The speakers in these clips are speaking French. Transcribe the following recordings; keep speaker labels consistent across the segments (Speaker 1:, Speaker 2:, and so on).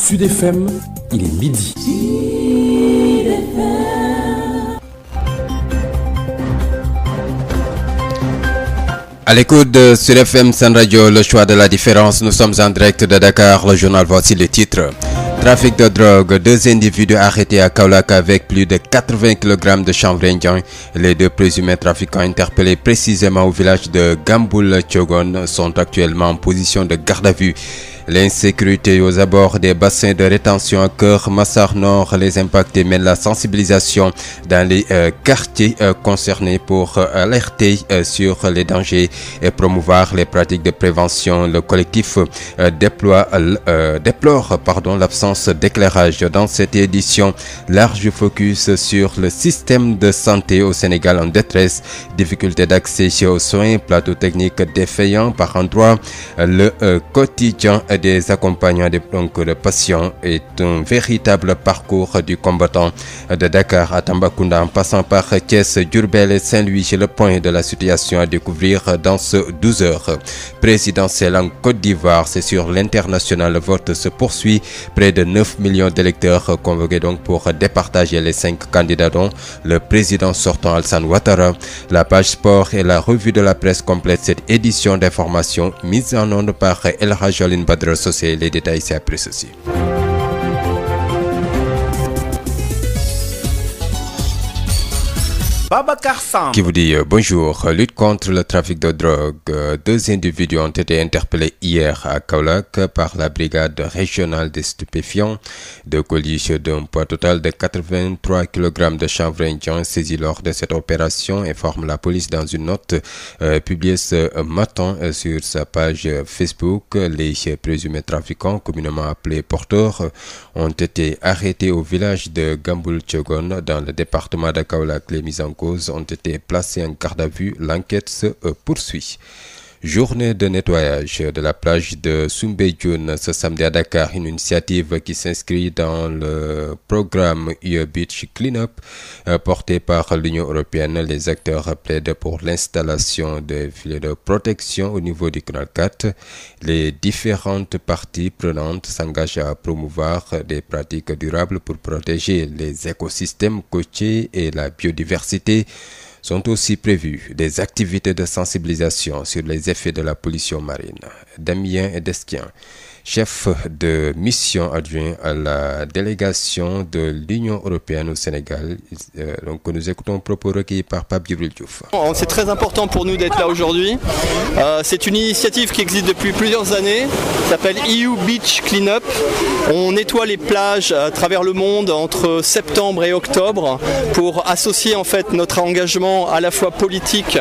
Speaker 1: Sud FM, il est midi.
Speaker 2: À l'écoute de Sud FM Sen Radio, le choix de la différence, nous sommes en direct de Dakar, le journal, voici le titre. Trafic de drogue, 2 individus arrêtés à Kaolack avec plus de 80 kg de chanvre indien. Les 2 présumés trafiquants interpellés précisément au village de Gamboul Tiogon sont actuellement en position de garde à vue. L'insécurité aux abords des bassins de rétention à Keur Massar Nord, les impactés mènent la sensibilisation dans les quartiers concernés pour alerter sur les dangers et promouvoir les pratiques de prévention. Le collectif déplore l'absence d'éclairage. Dans cette édition, large focus sur le système de santé au Sénégal en détresse, difficulté d'accès aux soins, plateau technique défaillant par endroits, le quotidien des accompagnants de patients est un véritable parcours du combattant de Dakar à Tambacounda en passant par Thiès, Diourbel et Saint-Louis. C'est le point de la situation à découvrir dans ce 12 heures présidentiel en Côte d'Ivoire. C'est sur l'international, le vote se poursuit. Près de 9 millions d'électeurs convoqués donc pour départager les 5 candidats dont le président sortant Alassane Ouattara. La page sport et la revue de la presse complète cette édition d'information mise en onde par El Hadj Badr Socé. Les détails c'est après ceci. Qui vous dit bonjour. Lutte contre le trafic de drogue. 2 individus ont été interpellés hier à Kaolack par la brigade régionale des stupéfiants. 2 colis d'un poids total de 83 kg de chanvre indien saisis lors de cette opération, informe la police dans une note publiée ce matin sur sa page Facebook. Les présumés trafiquants, communément appelés porteurs, ont été arrêtés au village de Gamboul Tiogon dans le département de Kaolack. Les mises en cause ont été placés en garde à vue. L'enquête se poursuit. Journée de nettoyage de la plage de Soumbédioune ce samedi à Dakar, une initiative qui s'inscrit dans le programme EU Beach Cleanup porté par l'Union européenne. Les acteurs plaident pour l'installation de filets de protection au niveau du canal 4. Les différentes parties prenantes s'engagent à promouvoir des pratiques durables pour protéger les écosystèmes côtiers et la biodiversité. Sont aussi prévues des activités de sensibilisation sur les effets de la pollution marine. Damien Edesquien, chef de mission adjoint à la délégation de l'Union européenne au Sénégal. Donc nous écoutons un propos recueillis par Pape Djibril Diouf.
Speaker 3: C'est très important pour nous d'être là aujourd'hui. C'est une initiative qui existe depuis plusieurs années. Ça s'appelle EU Beach Cleanup. On nettoie les plages à travers le monde entre septembre et octobre pour associer en fait notre engagement à la fois politique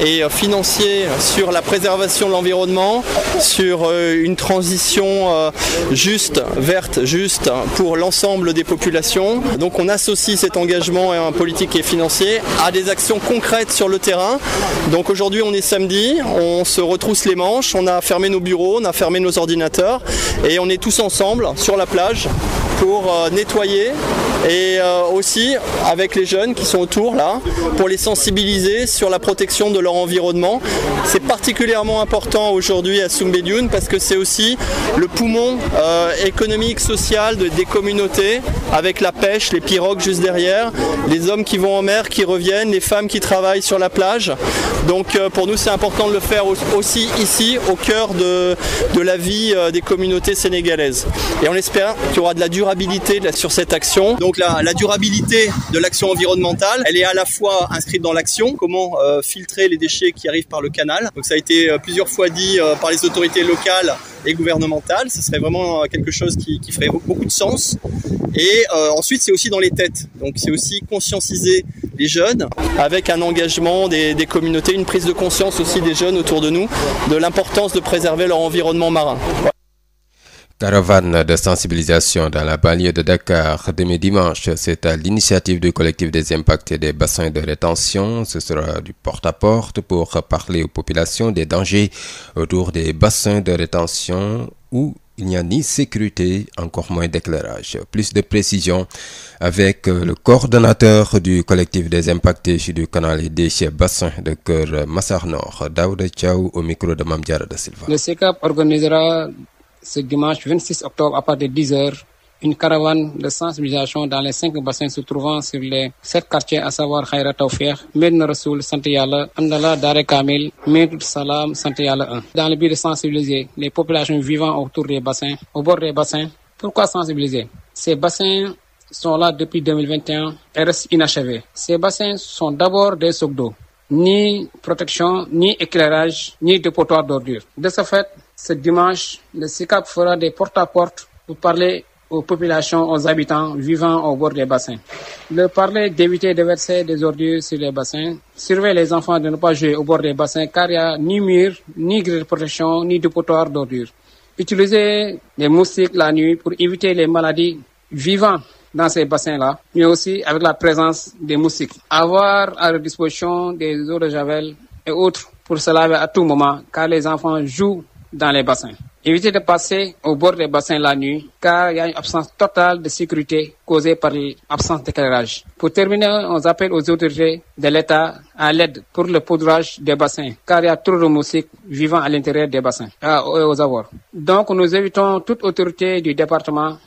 Speaker 3: et financier sur la préservation de l'environnement, sur une transition juste, verte, juste pour l'ensemble des populations. Donc on associe cet engagement politique et financier à des actions concrètes sur le terrain. Donc aujourd'hui on est samedi, on se retrousse les manches, on a fermé nos bureaux, on a fermé nos ordinateurs et on est tous ensemble sur la plage pour nettoyer et aussi avec les jeunes qui sont autour là pour les sensibiliser sur la protection de leur environnement. C'est particulièrement important aujourd'hui à Soumbédioune parce que c'est aussi le poumon économique, social des communautés avec la pêche, les pirogues juste derrière, les hommes qui vont en mer, qui reviennent, les femmes qui travaillent sur la plage. Donc pour nous c'est important de le faire aussi ici au cœur de la vie des communautés sénégalaises. Et on espère qu'il y aura de la durabilité sur cette action. Donc la durabilité de l'action environnementale, elle est à la fois inscrite dans l'action, comment filtrer les déchets qui arrivent par le canal. Donc ça a été plusieurs fois dit par les autorités locales et gouvernementales. Ce serait vraiment quelque chose qui ferait beaucoup de sens. Et ensuite c'est aussi dans les têtes. Donc c'est aussi conscientiser les jeunes avec un engagement des communautés, une prise de conscience aussi des jeunes autour de nous de l'importance de préserver leur environnement marin.
Speaker 2: Caravane de sensibilisation dans la banlieue de Dakar demain dimanche. C'est à l'initiative du collectif des impactés des bassins de rétention. Ce sera du porte-à-porte pour parler aux populations des dangers autour des bassins de rétention où il n'y a ni sécurité, encore moins d'éclairage. Plus de précisions avec le coordonnateur du collectif des impactés du canal et des bassins de Keur Massar Nord, Daouda Thiaw, au micro de Mame Diarra Da Silva.
Speaker 4: Le CECAP organisera ce dimanche 26 octobre à partir de 10h, une caravane de sensibilisation dans les 5 bassins se trouvant sur les 7 quartiers, à savoir Khayra Tawfiq, Medina Rassoul, Sant Yalla, Andala, Dare Kamil, Medou Salam, Sant Yalla 1. Dans le but de sensibiliser les populations vivant autour des bassins, au bord des bassins. Pourquoi sensibiliser? Ces bassins sont là depuis 2021 et restent inachevés. Ces bassins sont d'abord des socs d'eau. Ni protection, ni éclairage, ni dépotoir d'ordures. De ce fait, ce dimanche, le SICAP fera des porte-à-porte pour parler aux populations, aux habitants vivant au bord des bassins. Leur parler d'éviter de verser des ordures sur les bassins, surveiller les enfants de ne pas jouer au bord des bassins car il n'y a ni mur, ni grille de protection, ni dépotoir d'ordures. Utiliser les moustiques la nuit pour éviter les maladies vivant dans ces bassins-là, mais aussi avec la présence des moustiques. Avoir à leur disposition des eaux de javel et autres pour se laver à tout moment car les enfants jouent dans les bassins. Éviter de passer au bord des bassins la nuit car il y a une absence totale de sécurité causée par l'absence d'éclairage. Pour terminer, on appelle aux autorités de l'État à l'aide pour le poudrage des bassins car il y a trop de moustiques vivant à l'intérieur des bassins et aux abords. Donc nous invitons toute autorité du département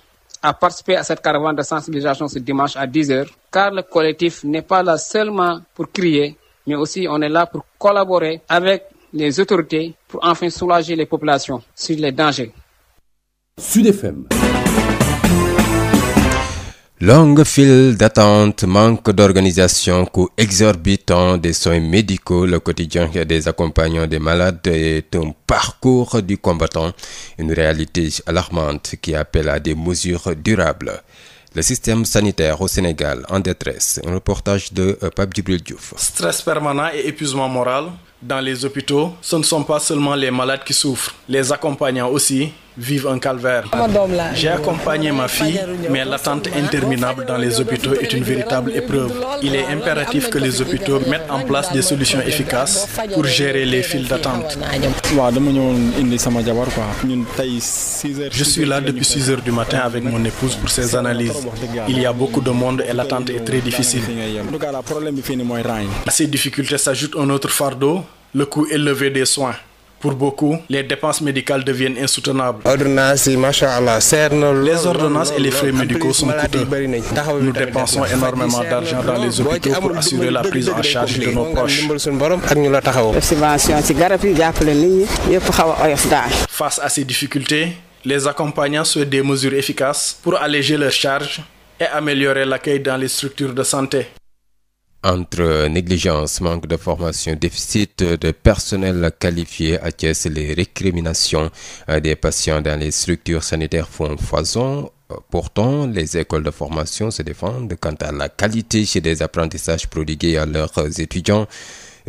Speaker 4: à participer à cette caravane de sensibilisation ce dimanche à 10h car le collectif n'est pas là seulement pour crier mais aussi on est là pour collaborer avec les autorités pour enfin soulager les populations sur les dangers.
Speaker 1: Sud FM.
Speaker 2: Longue file d'attente, manque d'organisation, coût exorbitant des soins médicaux, le quotidien des accompagnants des malades est un parcours du combattant, une réalité alarmante qui appelle à des mesures durables. Le système sanitaire au Sénégal en détresse. Un reportage de Pape Djibril Diouf.
Speaker 5: Stress permanent et épuisement moral. Dans les hôpitaux, ce ne sont pas seulement les malades qui souffrent. Les accompagnants aussi vivent un calvaire. J'ai accompagné ma fille, mais l'attente interminable dans les hôpitaux est une véritable épreuve. Il est impératif que les hôpitaux mettent en place des solutions efficaces pour gérer les files d'attente. Je suis là depuis 6 heures du matin avec mon épouse pour ces analyses. Il y a beaucoup de monde et l'attente est très difficile. À ces difficultés s'ajoute un autre fardeau, le coût élevé des soins. Pour beaucoup, les dépenses médicales deviennent insoutenables. Les ordonnances et les frais médicaux sont coûteux. Nous dépensons énormément d'argent dans les hôpitaux pour assurer la prise en charge de nos proches. Face à ces difficultés, les accompagnants souhaitent des mesures efficaces pour alléger leurs charges et améliorer l'accueil dans les structures de santé.
Speaker 2: Entre négligence, manque de formation, déficit de personnel qualifié à Thiès, les récriminations des patients dans les structures sanitaires font foison. Pourtant, les écoles de formation se défendent quant à la qualité des apprentissages prodigués à leurs étudiants.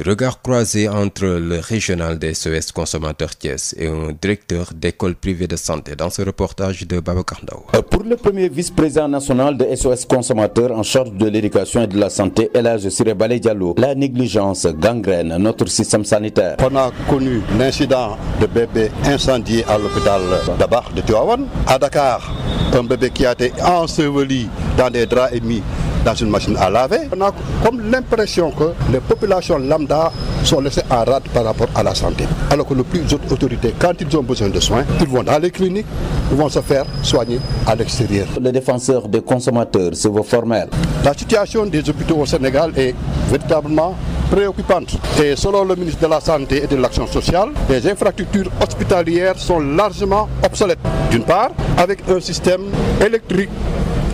Speaker 2: Regard croisé entre le régional des SOS consommateurs Thiès et un directeur d'école privée de santé dans ce reportage de Babacar Ndao.
Speaker 6: Pour le premier vice-président national de SOS consommateurs en charge de l'éducation et de la santé, El Hadj Siré Balé Diallo, la négligence gangrène notre système sanitaire.
Speaker 7: On a connu l'incident de bébé incendié à l'hôpital d'Abar de Tivaouane. À Dakar, un bébé qui a été enseveli dans des draps et mis dans une machine à laver. On a comme l'impression que les populations lambda sont laissées en rade par rapport à la santé. Alors que les plus hautes autorités, quand ils ont besoin de soins, ils vont dans les cliniques, ils vont se faire soigner à l'extérieur.
Speaker 6: Le défenseur des consommateurs se veut formel.
Speaker 7: La situation des hôpitaux au Sénégal est véritablement préoccupante. Et selon le ministre de la Santé et de l'Action sociale, les infrastructures hospitalières sont largement obsolètes. D'une part, avec un système électrique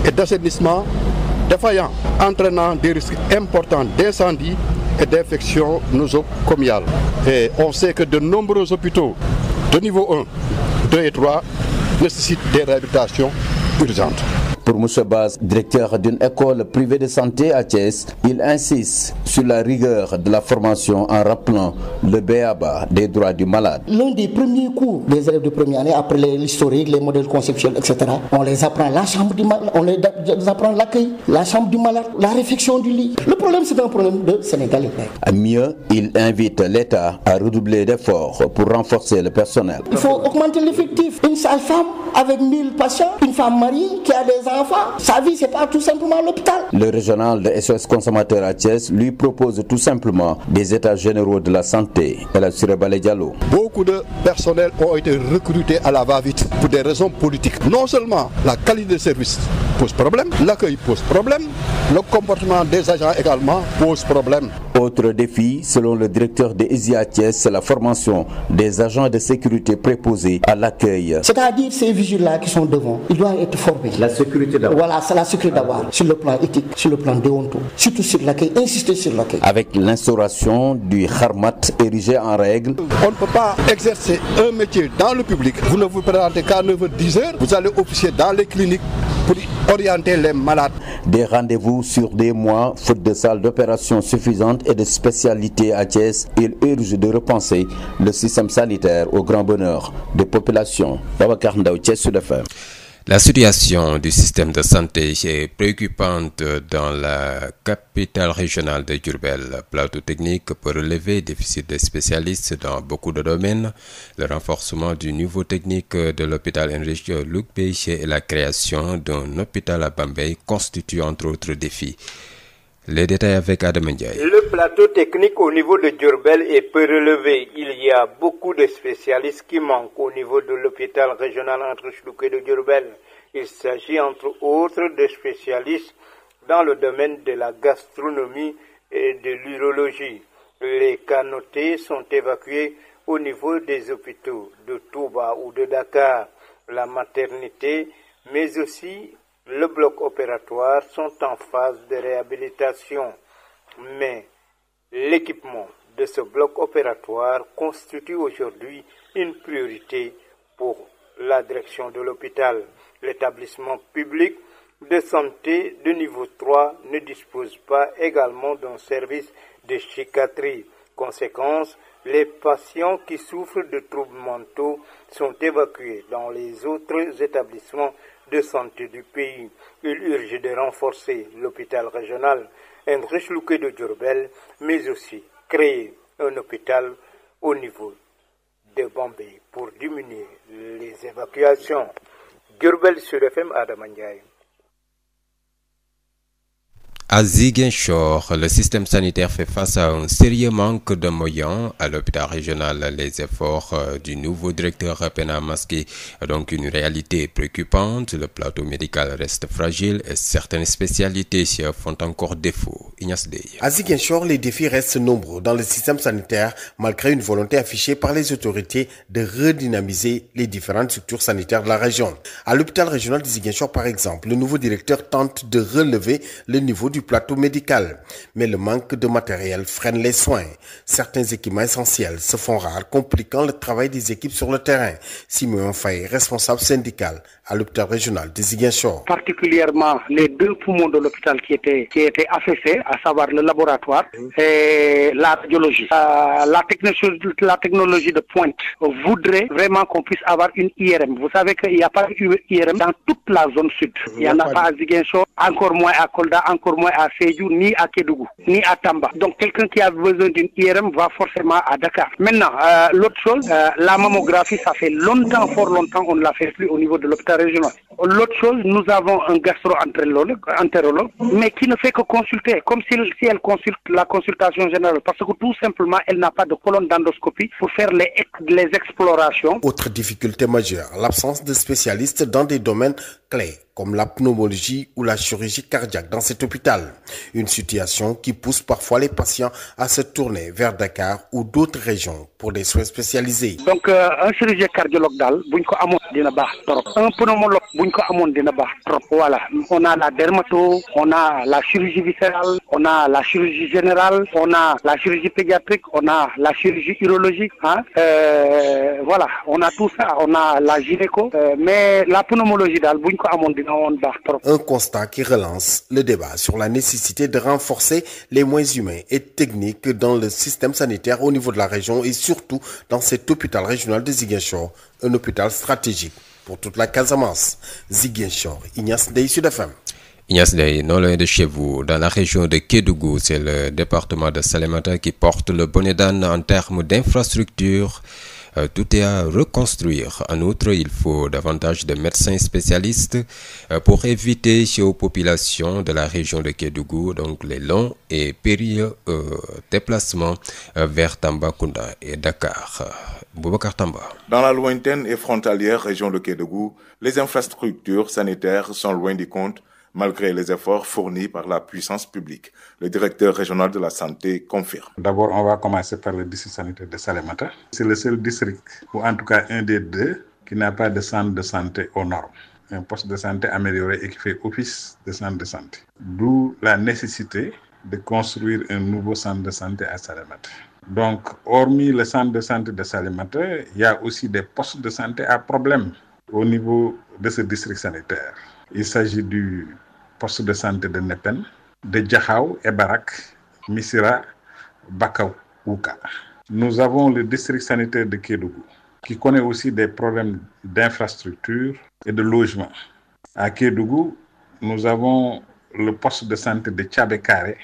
Speaker 7: et d'assainissement défaillant, entraînant des risques importants d'incendie et d'infections nosocomiales. Et on sait que de nombreux hôpitaux de niveau 1, 2 et 3 nécessitent des réhabilitations urgentes.
Speaker 6: Pour M. Baz, directeur d'une école privée de santé à Thiès, il insiste sur la rigueur de la formation en rappelant le b.a.-ba des droits du malade.
Speaker 8: L'un des premiers cours des élèves de première année, après l'historique, les modèles conceptuels, etc., on les apprend la chambre du malade, on les apprend l'accueil, la chambre du malade, la réfection du lit. Le problème, c'est un problème de Sénégalais.
Speaker 6: Mieux, il invite l'État à redoubler d'efforts pour renforcer le personnel.
Speaker 8: Il faut augmenter l'effectif. Une sage-femme avec 1000 patients, une femme mariée qui a des enfants enfant. Sa vie, c'est pas tout simplement l'hôpital.
Speaker 6: Le régional de SOS Consommateurs à Thiès lui propose tout simplement des états généraux de la santé.
Speaker 7: Beaucoup de personnel ont été recrutés à la va-vite pour des raisons politiques. Non seulement la qualité de service pose problème, l'accueil pose problème, le comportement des agents également pose problème.
Speaker 6: Autre défi, selon le directeur de ESIA Thiès, c'est la formation des agents de sécurité préposés à l'accueil.
Speaker 8: C'est-à-dire ces vigiles-là qui sont devant, ils doivent être formés.
Speaker 6: La sécurité d'abord.
Speaker 8: Voilà, c'est la sécurité d'abord. Sur le plan éthique, sur le plan déonto, surtout sur l'accueil, insister sur l'accueil.
Speaker 6: Avec l'instauration du Kharmat érigé en règle.
Speaker 7: On ne peut pas exercer un métier dans le public. Vous ne vous présentez qu'à 9h-10h. Vous allez officier dans les cliniques pour orienter les malades.
Speaker 6: Des rendez-vous sur des mois, faute de salles d'opération suffisantes et de spécialités à Thiès, il urge de repenser le système sanitaire au grand bonheur des populations. Babacar Ndaw, Thiès Sud FM.
Speaker 2: La situation du système de santé est préoccupante dans la capitale régionale de Diourbel. Plateau technique pour relever déficit de spécialistes dans beaucoup de domaines. Le renforcement du niveau technique de l'hôpital Heinrich Lubitsch et la création d'un hôpital à Bambey constituent entre autres défis. Les détails avec Adam Ndiaye.
Speaker 9: Le plateau technique au niveau de Diourbel est peu relevé. Il y a beaucoup de spécialistes qui manquent au niveau de l'hôpital régional Heinrich Lubitsch de Diourbel. Il s'agit entre autres de spécialistes dans le domaine de la gastronomie et de l'urologie. Les cas notés sont évacués au niveau des hôpitaux de Touba ou de Dakar. La maternité, mais aussi le bloc opératoire sont en phase de réhabilitation. Mais l'équipement de ce bloc opératoire constitue aujourd'hui une priorité pour la direction de l'hôpital. L'établissement public de santé de niveau 3 ne dispose pas également d'un service de psychiatrie. Conséquence, les patients qui souffrent de troubles mentaux sont évacués dans les autres établissements de santé du pays. Il urge de renforcer l'hôpital régional Heinrich Lubitsch de Diourbel, mais aussi créer un hôpital au niveau de Bambey pour diminuer les évacuations. Diourbel Sud FM, Adam Ndiaye.
Speaker 2: À Ziguinchor, le système sanitaire fait face à un sérieux manque de moyens. À l'hôpital régional, les efforts du nouveau directeur peinent à masquer donc une réalité préoccupante. Le plateau médical reste fragile et certaines spécialités font encore défaut. Ignace Dey.
Speaker 10: À Ziguinchor, les défis restent nombreux dans le système sanitaire malgré une volonté affichée par les autorités de redynamiser les différentes structures sanitaires de la région. À l'hôpital régional de Ziguinchor, par exemple, le nouveau directeur tente de relever le niveau du plateau médical, mais le manque de matériel freine les soins. Certains équipements essentiels se font rares, compliquant le travail des équipes sur le terrain. Simon Faye, responsable syndical à l'hôpital régional de Ziguinchor.
Speaker 11: Particulièrement les deux poumons de l'hôpital qui étaient affaissés, à savoir le laboratoire et la radiologie. La technologie de pointe voudrait vraiment qu'on puisse avoir une IRM. Vous savez qu'il n'y a pas d'IRM dans toute la zone sud. Il n'y en a pas à Ziguinchor, encore moins à Kolda, encore moins à Sédhiou, ni à Kédougou, ni à Tamba. Donc quelqu'un qui a besoin d'une IRM va forcément à Dakar. Maintenant, l'autre chose, la mammographie, ça fait longtemps, fort longtemps, on ne la fait plus au niveau de l'hôpital régional. L'autre chose, nous avons un gastro-entérologue, mais qui ne fait que consulter, comme si elle consulte la consultation générale, parce que tout simplement, elle n'a pas de colonne d'endoscopie pour faire les explorations.
Speaker 10: Autre difficulté majeure, l'absence de spécialistes dans des domaines clés, comme la pneumologie ou la chirurgie cardiaque dans cet hôpital. Une situation qui pousse parfois les patients à se tourner vers Dakar ou d'autres régions pour des soins spécialisés.
Speaker 11: Donc, un chirurgien cardiologue d'al, un pneumologue, voilà. On a la dermato, on a la chirurgie viscérale, on a la chirurgie générale, on a la chirurgie pédiatrique, on a la chirurgie urologique, voilà, on a tout ça, on a la gynéco, mais la pneumologie d'al,
Speaker 10: un constat qui relance le débat sur la nécessité de renforcer les moyens humains et techniques dans le système sanitaire au niveau de la région et surtout dans cet hôpital régional de Ziguinchor, un hôpital stratégique pour toute la Casamance. Ziguinchor, Ignace Dey, Sud FM.
Speaker 2: Ignace Dey, non loin de chez vous, dans la région de Kédougou, c'est le département de Salémata qui porte le bonnet d'âne en termes d'infrastructures. tout est à reconstruire. En outre, il faut davantage de médecins spécialistes pour éviter aux populations de la région de Kédougou donc les longs et périlleux déplacements vers Tambacounda et Dakar. Boubacar Tamba.
Speaker 12: Dans la lointaine et frontalière région de Kédougou, les infrastructures sanitaires sont loin du compte malgré les efforts fournis par la puissance publique. Le directeur régional de la santé confirme.
Speaker 13: D'abord, on va commencer par le district sanitaire de Salémata. C'est le seul district, ou en tout cas un des deux, qui n'a pas de centre de santé aux normes. Un poste de santé amélioré et qui fait office de centre de santé. D'où la nécessité de construire un nouveau centre de santé à Salémata. Donc, hormis le centre de santé de Salémata, il y a aussi des postes de santé à problème au niveau de ce district sanitaire. Il s'agit du poste de santé de Nepen, de Djahaou et Barak, Missira, Bakawouka. Nous avons le district sanitaire de Kédougou, qui connaît aussi des problèmes d'infrastructure et de logement. À Kédougou, nous avons le poste de santé de Tchabekare,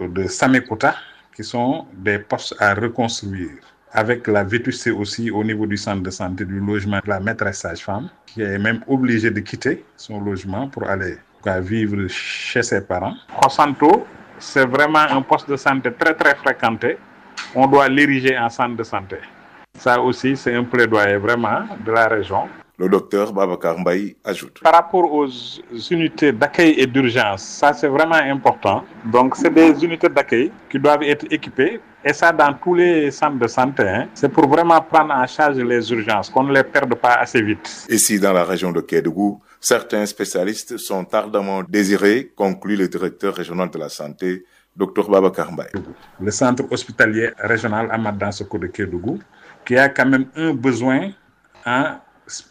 Speaker 13: de Samekouta, qui sont des postes à reconstruire. Avec la vétusté aussi au niveau du centre de santé du logement de la maîtresse sage-femme, qui est même obligée de quitter son logement pour aller vivre chez ses parents. Khosanto, c'est vraiment un poste de santé très très fréquenté. On doit l'ériger en centre de santé. Ça aussi, c'est un plaidoyer vraiment de la région.
Speaker 12: Le docteur Babacar Mbaye ajoute.
Speaker 13: Par rapport aux unités d'accueil et d'urgence, ça c'est vraiment important. Donc c'est des unités d'accueil qui doivent être équipées et ça dans tous les centres de santé. C'est pour vraiment prendre en charge les urgences, qu'on ne les perde pas assez vite.
Speaker 12: Ici dans la région de Kédougou, certains spécialistes sont ardemment désirés, conclut le directeur régional de la santé, Dr Babacar Mbaye.
Speaker 13: Le centre hospitalier régional Ahmad Dansoko de Kédougou, qui a quand même un besoin en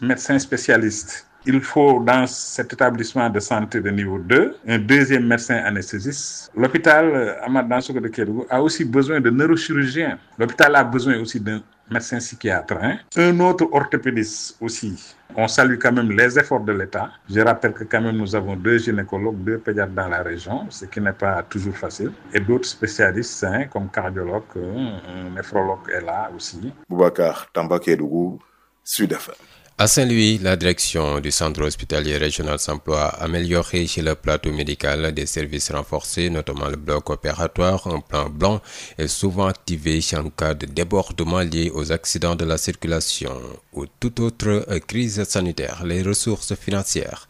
Speaker 13: médecins spécialistes. Il faut dans cet établissement de santé de niveau 2 un deuxième médecin anesthésiste. L'hôpital Ahmad Dansoko de Kédougou a aussi besoin de neurochirurgiens. L'hôpital a besoin aussi d'un médecin psychiatre. Un autre orthopédiste aussi. On salue quand même les efforts de l'État. Je rappelle que quand même nous avons 2 gynécologues, 2 pédiatres dans la région, ce qui n'est pas toujours facile. Et d'autres spécialistes comme cardiologue, un néphrologue est là aussi.
Speaker 12: Boubacar Tamba Kédougou, Sud FM.
Speaker 2: À Saint-Louis, la direction du centre hospitalier régional s'emploie à améliorer chez le plateau médical des services renforcés, notamment le bloc opératoire. Un plan blanc est souvent activé en cas de débordement lié aux accidents de la circulation ou toute autre crise sanitaire. Les ressources financières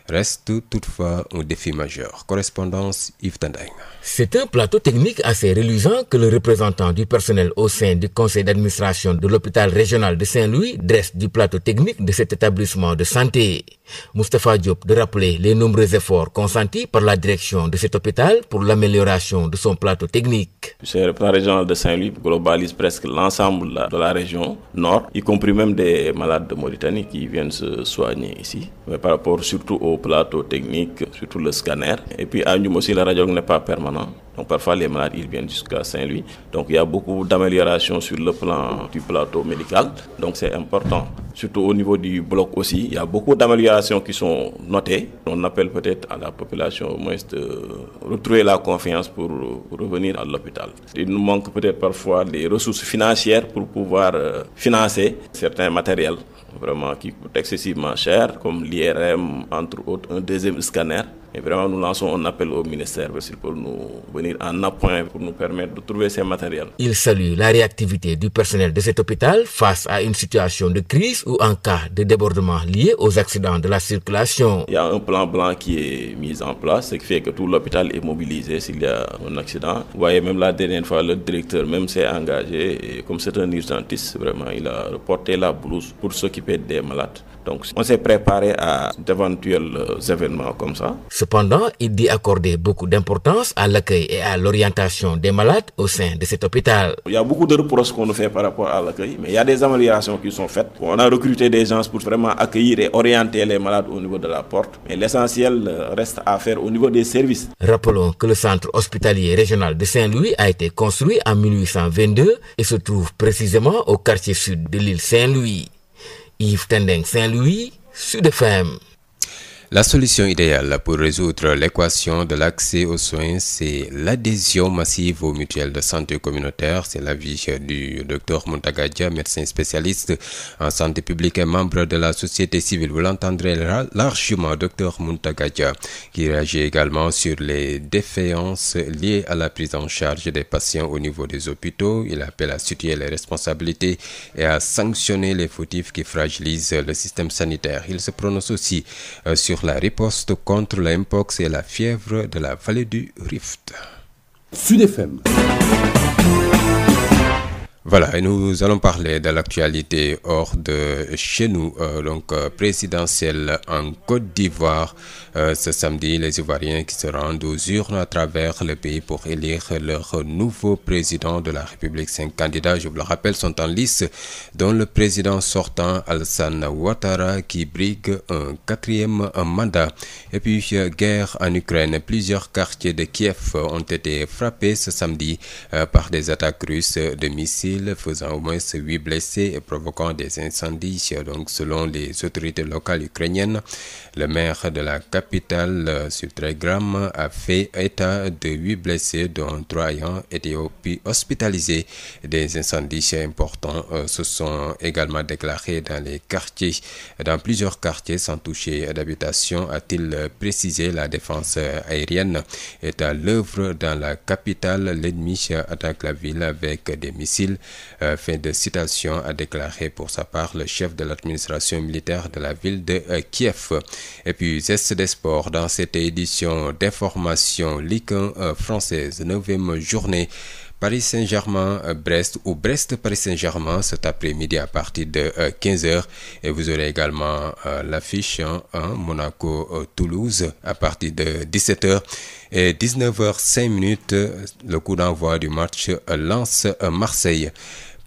Speaker 2: restent toutefois un défi majeur. Correspondance Yves Tandeng.
Speaker 14: C'est un plateau technique assez reluisant que le représentant du personnel au sein du conseil d'administration de l'hôpital régional de Saint-Louis dresse du plateau technique de cet établissement de santé. Moustapha Diop de rappeler les nombreux efforts consentis par la direction de cet hôpital pour l'amélioration de son plateau technique.
Speaker 15: Le plan régional de Saint-Louis globalise presque l'ensemble de la région nord, y compris même des malades de Mauritanie qui viennent se soigner ici. Mais par rapport surtout au plateau technique, surtout le scanner. Et puis à Ndioum aussi, la radiologue n'est pas permanente. Donc parfois les malades ils viennent jusqu'à Saint-Louis. Donc il y a beaucoup d'améliorations sur le plan du plateau médical. Donc c'est important. Surtout au niveau du bloc aussi, il y a beaucoup d'améliorations qui sont notées. On appelle peut-être à la population au moins de retrouver la confiance pour revenir à l'hôpital. Il nous manque peut-être parfois des ressources financières pour pouvoir financer certains matériels vraiment qui coûtent excessivement cher, comme l'IRM, entre autres, un deuxième scanner. Et vraiment, nous lançons un appel au ministère pour nous venir en appoint pour nous permettre de trouver ces matériels.
Speaker 14: Il salue la réactivité du personnel de cet hôpital face à une situation de crise ou en cas de débordement lié aux accidents de la circulation.
Speaker 15: Il y a un plan blanc qui est mis en place, ce qui fait que tout l'hôpital est mobilisé s'il y a un accident. Vous voyez, même la dernière fois, le directeur même s'est engagé et comme c'est un urgentiste, vraiment, il a reporté la blouse pour s'occuper des malades. Donc, on s'est préparé à d'éventuels événements comme ça.
Speaker 14: Cependant, il dit accorder beaucoup d'importance à l'accueil et à l'orientation des malades au sein de cet hôpital.
Speaker 15: Il y a beaucoup de reproches qu'on nous fait par rapport à l'accueil, mais il y a des améliorations qui sont faites. On a recruté des gens pour vraiment accueillir et orienter les malades au niveau de la porte. Mais l'essentiel reste à faire au niveau des services.
Speaker 14: Rappelons que le centre hospitalier régional de Saint-Louis a été construit en 1822 et se trouve précisément au quartier sud de l'île Saint-Louis. Yves Tendeng, Saint-Louis, Sud FM.
Speaker 2: La solution idéale pour résoudre l'équation de l'accès aux soins, c'est l'adhésion massive aux mutuelles de santé communautaire. C'est l'avis du Dr Muntaga Dia, médecin spécialiste en santé publique et membre de la société civile. Vous l'entendrez largement, Dr Muntaga Dia, qui réagit également sur les défaillances liées à la prise en charge des patients au niveau des hôpitaux. Il appelle à situer les responsabilités et à sanctionner les fautifs qui fragilisent le système sanitaire. Il se prononce aussi sur la riposte contre l'Mpox et la fièvre de la vallée du Rift.
Speaker 1: Sud FM.
Speaker 2: Voilà, et nous allons parler de l'actualité hors de chez nous, présidentielle en Côte d'Ivoire. Ce samedi, les Ivoiriens qui se rendent aux urnes à travers le pays pour élire leur nouveau président de la République. 5 candidats, je vous le rappelle, sont en lice, dont le président sortant Alassane Ouattara qui brigue un 4e mandat. Et puis, guerre en Ukraine. Plusieurs quartiers de Kiev ont été frappés ce samedi par des attaques russes de missiles, faisant au moins 8 blessés et provoquant des incendies. Donc, selon les autorités locales ukrainiennes, le maire de la capitale, Subtregram, a fait état de 8 blessés, dont 3 ayant été hospitalisés. Des incendies importants se sont également déclarés dans plusieurs quartiers sans toucher d'habitation, a-t-il précisé. La défense aérienne est à l'œuvre dans la capitale. L'ennemi attaque la ville avec des missiles. Fin de citation, a déclaré pour sa part le chef de l'administration militaire de la ville de Kiev. Et puis, zeste des sports dans cette édition d'information Ligue 1 française, 9e journée. Paris Saint-Germain-Brest ou Brest-Paris Saint-Germain cet après-midi à partir de 15h. Et vous aurez également l'affiche Monaco-Toulouse à partir de 17h. Et 19h05, le coup d'envoi du match Lens-Marseille.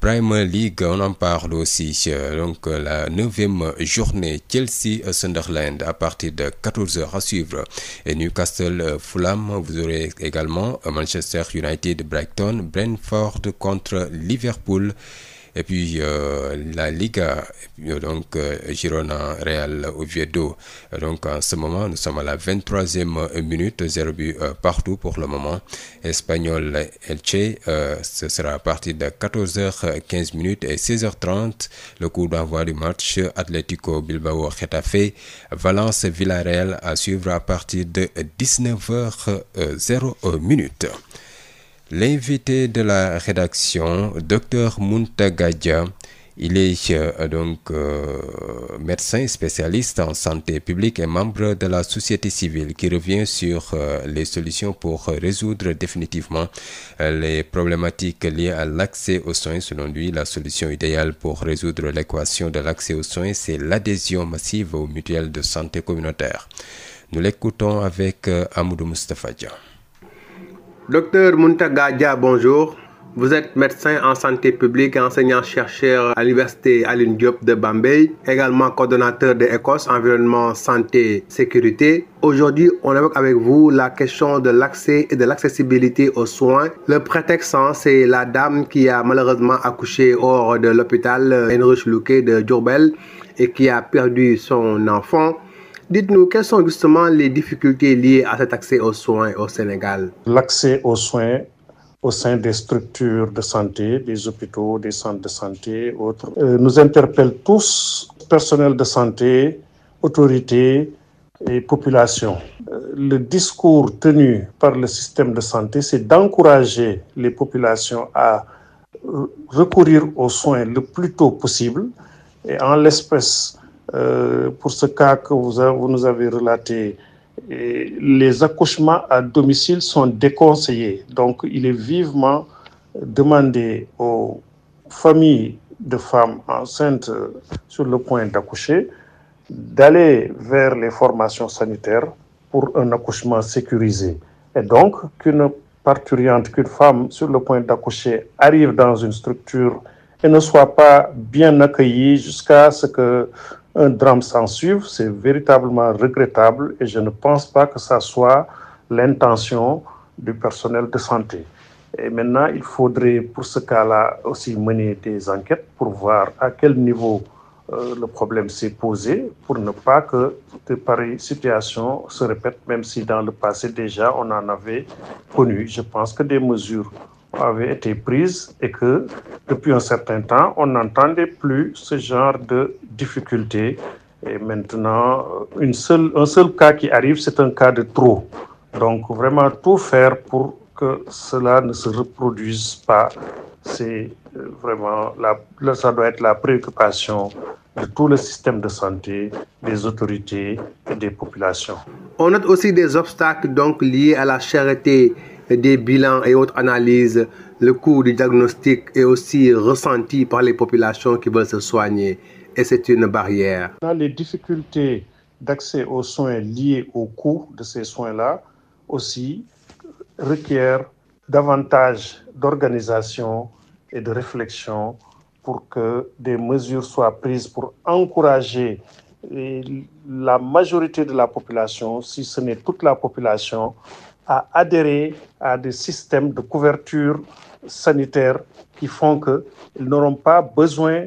Speaker 2: Prime League, on en parle aussi. Donc la 9e journée, Chelsea-Sunderland à partir de 14h à suivre. Et Newcastle-Fulham, vous aurez également Manchester United-Brighton, Brentford contre Liverpool. Et puis la Liga, donc Girona-Real Oviedo. Donc en ce moment, nous sommes à la 23e minute, 0 but partout pour le moment. Espanyol-Elche, ce sera à partir de 14h15 et 16h30. Le coup d'envoi du match Atlético Bilbao-Getafe, Valence-Villarreal à suivre à partir de 19h0. L'invité de la rédaction, Dr Muntaga Dia, il est médecin spécialiste en santé publique et membre de la société civile qui revient sur les solutions pour résoudre définitivement les problématiques liées à l'accès aux soins. Selon lui, la solution idéale pour résoudre l'équation de l'accès aux soins, c'est l'adhésion massive aux mutuelles de santé communautaire. Nous l'écoutons avec Amadou Moustapha Dia.
Speaker 16: Docteur Muntaga Dia, bonjour. Vous êtes médecin en santé publique et enseignant-chercheur à l'université Alioune Diop de Bambey, également coordonnateur de ECOS, environnement, santé, sécurité. Aujourd'hui, on évoque avec vous la question de l'accès et de l'accessibilité aux soins. Le prétexte, c'est la dame qui a malheureusement accouché hors de l'hôpital Heinrich Louquet de Diourbel et qui a perdu son enfant. Dites-nous, quelles sont justement les difficultés liées à cet accès aux soins au Sénégal?
Speaker 17: L'accès aux soins au sein des structures de santé, des hôpitaux, des centres de santé, autres, nous interpelle tous, personnel de santé, autorités et population. Le discours tenu par le système de santé, c'est d'encourager les populations à recourir aux soins le plus tôt possible. Et en l'espèce, pour ce cas que vous nous avez relaté, les accouchements à domicile sont déconseillés. Donc, il est vivement demandé aux familles de femmes enceintes sur le point d'accoucher d'aller vers les formations sanitaires pour un accouchement sécurisé. Et donc, qu'une parturiente, qu'une femme sur le point d'accoucher arrive dans une structure et ne soit pas bien accueillie jusqu'à ce qu'un drame s'en suive, c'est véritablement regrettable et je ne pense pas que ça soit l'intention du personnel de santé. Et maintenant, il faudrait pour ce cas-là aussi mener des enquêtes pour voir à quel niveau le problème s'est posé pour ne pas que de pareilles situations se répètent, même si dans le passé déjà on en avait connu. Je pense que des mesures avaient été prises et que depuis un certain temps, on n'entendait plus ce genre de difficultés. Et maintenant, un seul cas qui arrive, c'est un cas de trop. Donc vraiment tout faire pour que cela ne se reproduise pas, c'est vraiment ça doit être la préoccupation de tout le système de santé, des autorités et des populations.
Speaker 16: On note aussi des obstacles donc liés à la cherté des bilans et autres analyses. Le coût du diagnostic est aussi ressenti par les populations qui veulent se soigner et c'est une barrière.
Speaker 17: Les difficultés d'accès aux soins liés au coût de ces soins-là aussi requièrent davantage d'organisation et de réflexion pour que des mesures soient prises pour encourager la majorité de la population, si ce n'est toute la population, à adhérer à des systèmes de couverture sanitaire qui font qu'ils n'auront pas besoin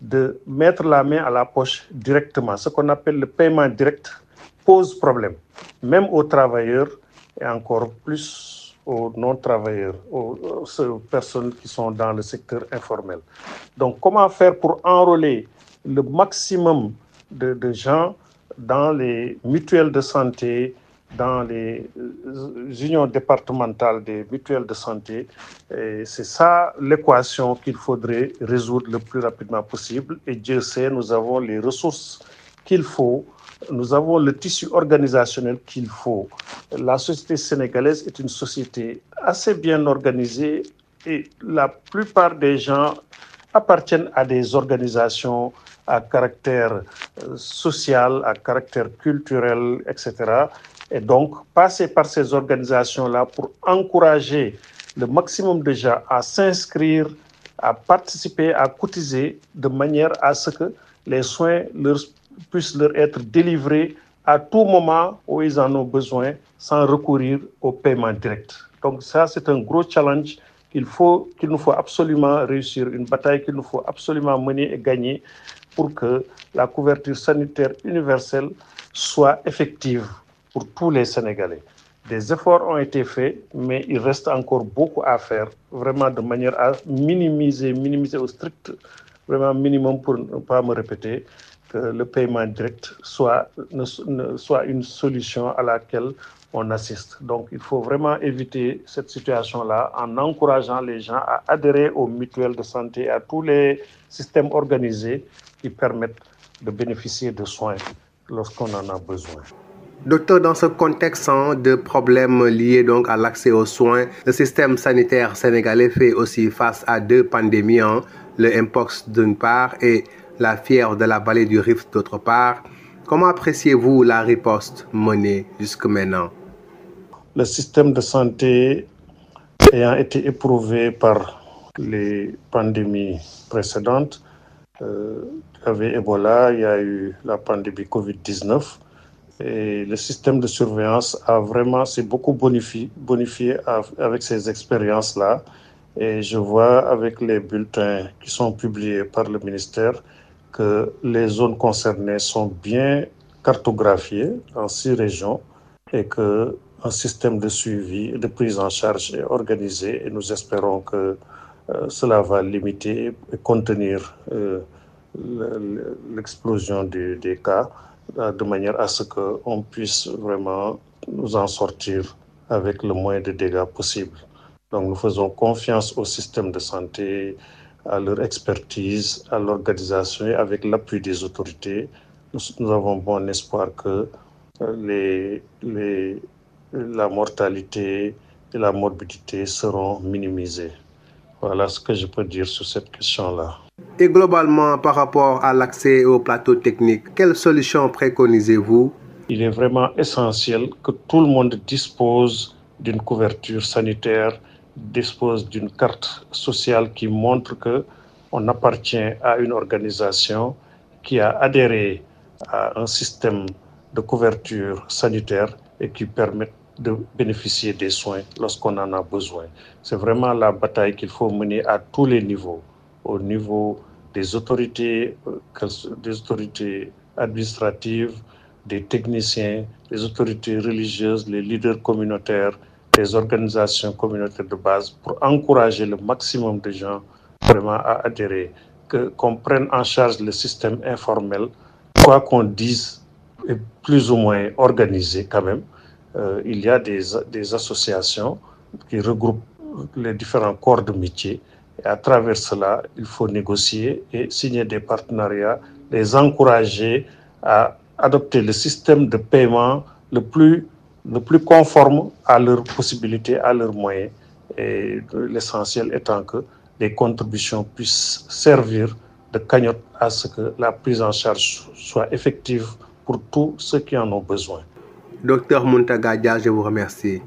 Speaker 17: de mettre la main à la poche directement. Ce qu'on appelle le paiement direct pose problème, même aux travailleurs et encore plus aux non-travailleurs, aux personnes qui sont dans le secteur informel. Donc, comment faire pour enrôler le maximum de gens dans les mutuelles de santé, dans les unions départementales des mutuelles de santé? Et c'est ça l'équation qu'il faudrait résoudre le plus rapidement possible. Et Dieu sait, nous avons les ressources qu'il faut. Nous avons le tissu organisationnel qu'il faut. La société sénégalaise est une société assez bien organisée et la plupart des gens appartiennent à des organisations à caractère social, à caractère culturel, etc. Et donc, passer par ces organisations-là pour encourager le maximum de gens à s'inscrire, à participer, à cotiser, de manière à ce que les soins puissent leur être délivrés à tout moment où ils en ont besoin, sans recourir au paiement direct. Donc ça, c'est un gros challenge qu'il nous faut absolument réussir, une bataille qu'il nous faut absolument mener et gagner pour que la couverture sanitaire universelle soit effective pour tous les Sénégalais. Des efforts ont été faits, mais il reste encore beaucoup à faire, vraiment de manière à minimiser au strict vraiment minimum, pour ne pas me répéter, que le paiement direct soit une solution à laquelle on assiste. Donc il faut vraiment éviter cette situation-là en encourageant les gens à adhérer aux mutuelles de santé, à tous les systèmes organisés qui permettent de bénéficier de soins lorsqu'on en a besoin.
Speaker 16: Docteur, dans ce contexte de problèmes liés donc à l'accès aux soins, le système sanitaire sénégalais fait aussi face à deux pandémies, le Mpox d'une part et la fièvre de la vallée du Rift d'autre part. Comment appréciez-vous la riposte menée jusque maintenant?
Speaker 17: Le système de santé ayant été éprouvé par les pandémies précédentes, il y avait Ebola, il y a eu la pandémie Covid-19, et le système de surveillance s'est beaucoup bonifié avec ces expériences-là. Et je vois avec les bulletins qui sont publiés par le ministère que les zones concernées sont bien cartographiées en 6 régions et qu'un système de suivi et de prise en charge est organisé, et nous espérons que cela va limiter et contenir l'explosion des cas de manière à ce qu'on puisse vraiment nous en sortir avec le moins de dégâts possible. Donc nous faisons confiance au système de santé, à leur expertise, à l'organisation et avec l'appui des autorités. Nous avons bon espoir que la mortalité et la morbidité seront minimisées. Voilà ce que je peux dire sur cette question-là.
Speaker 16: Et globalement, par rapport à l'accès au plateau technique, quelles solutions préconisez-vous?
Speaker 17: Il est vraiment essentiel que tout le monde dispose d'une couverture sanitaire, dispose d'une carte sociale qui montre qu'on appartient à une organisation qui a adhéré à un système de couverture sanitaire et qui permet de bénéficier des soins lorsqu'on en a besoin. C'est vraiment la bataille qu'il faut mener à tous les niveaux, au niveau des autorités administratives, des techniciens, des autorités religieuses, les leaders communautaires, les organisations communautaires de base pour encourager le maximum de gens vraiment à adhérer, qu'on prenne en charge le système informel, quoi qu'on dise, est plus ou moins organisé quand même. Il y a des associations qui regroupent les différents corps de métier. Et à travers cela, il faut négocier et signer des partenariats, les encourager à adopter le système de paiement le plus conforme à leurs possibilités, à leurs moyens. Et l'essentiel étant que les contributions puissent servir de cagnotte à ce que la prise en charge soit effective pour tous ceux qui en ont besoin.
Speaker 16: Docteur Muntaga Dia, je vous remercie.